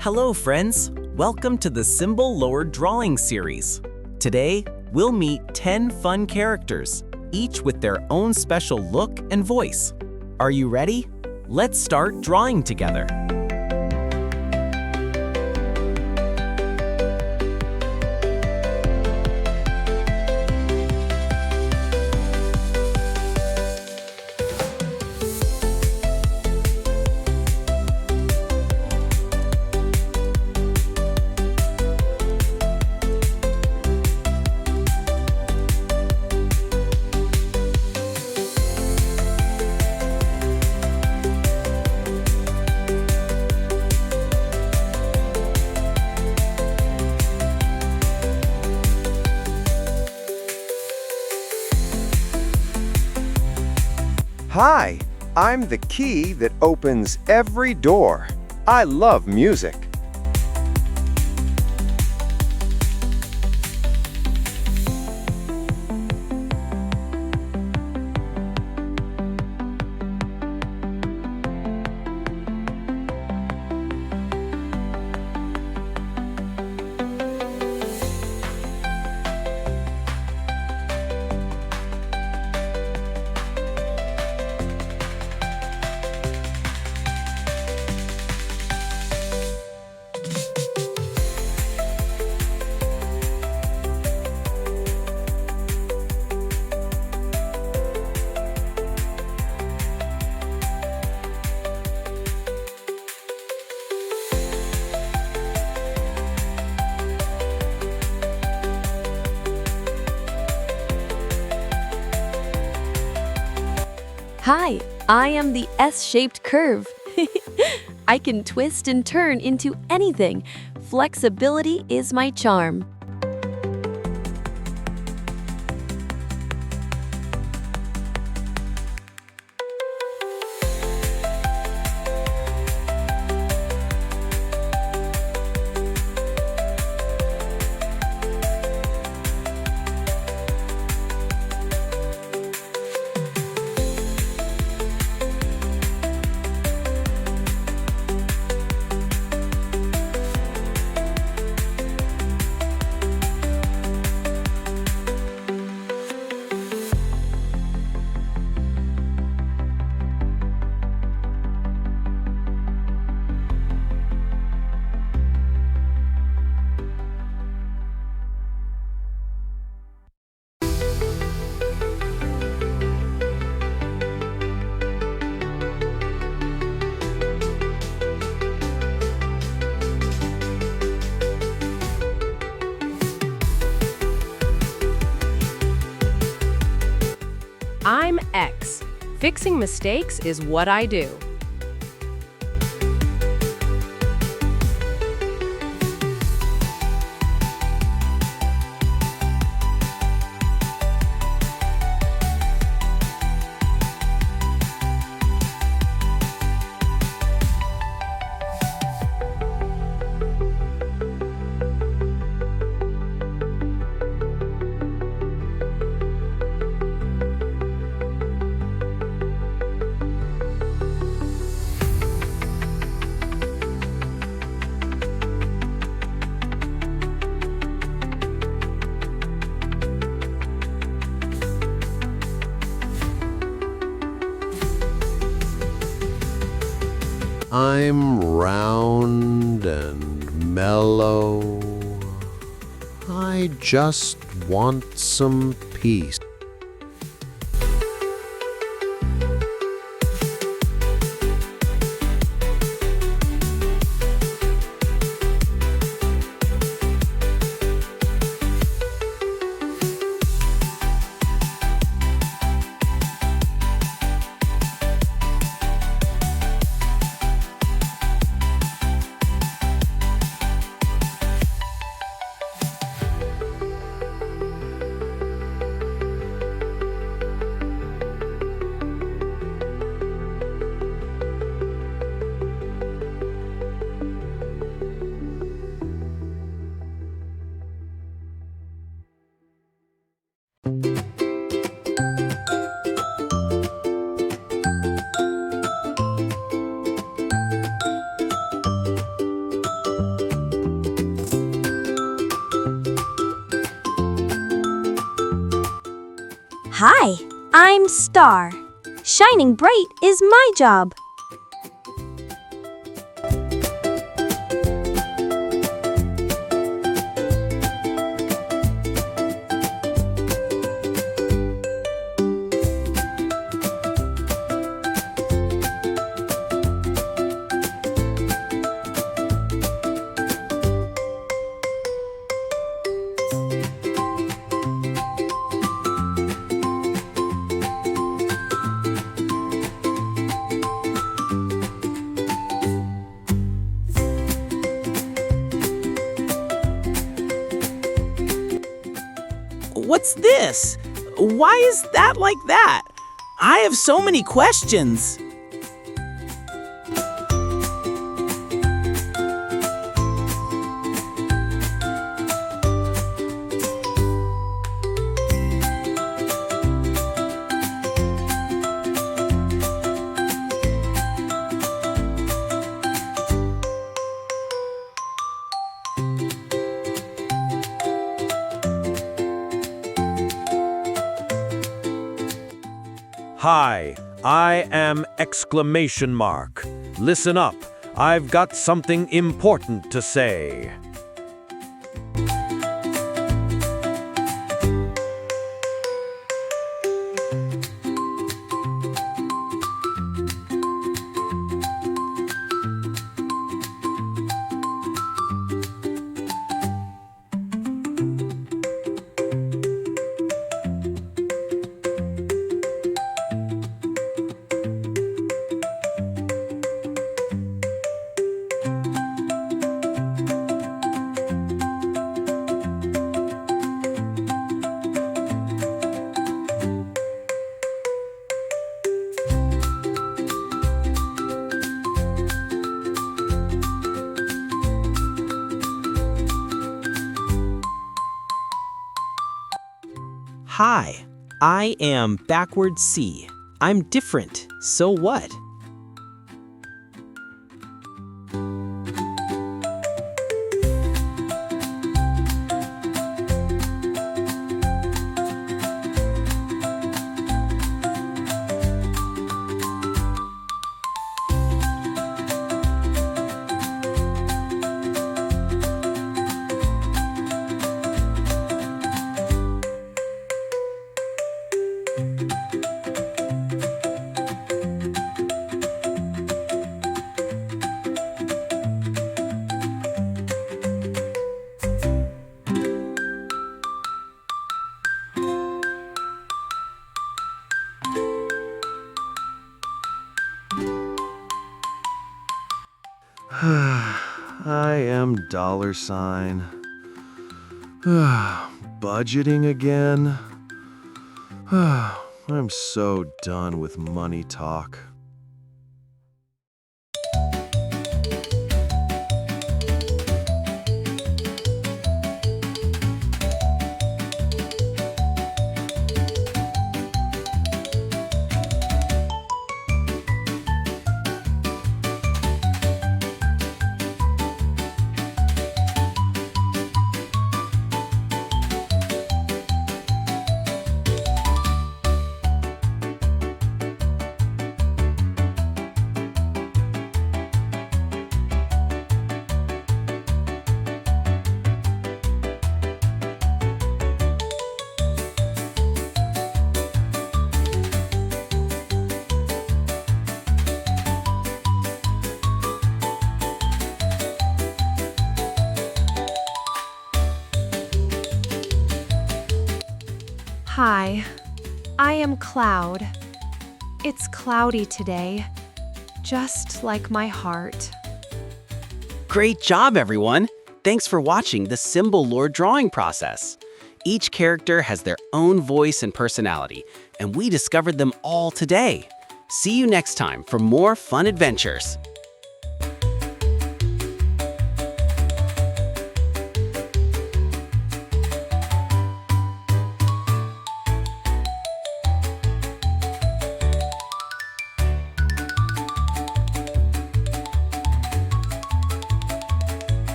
Hello friends, welcome to the Symbol Lowered Drawing series. Today, we'll meet 10 fun characters, each with their own special look and voice. Are you ready? Let's start drawing together. Hi, I'm the key that opens every door. I love music. Hi, I am the S-shaped curve. I can twist and turn into anything. Flexibility is my charm. I'm X. Fixing mistakes is what I do. I'm round and mellow. I just want some peace. Hi, I'm Star. Shining bright is my job. What's this? Why is that like that? I have so many questions. Hi, I am Exclamation Mark. Listen up, I've got something important to say. Hi, I am backward C. I'm different, so what? I am $. Budgeting again. I'm so done with money talk. Hi, I am Cloud. It's cloudy today, just like my heart. Great job, everyone! Thanks for watching the symbol lore drawing process. Each character has their own voice and personality, and we discovered them all today. See you next time for more fun adventures.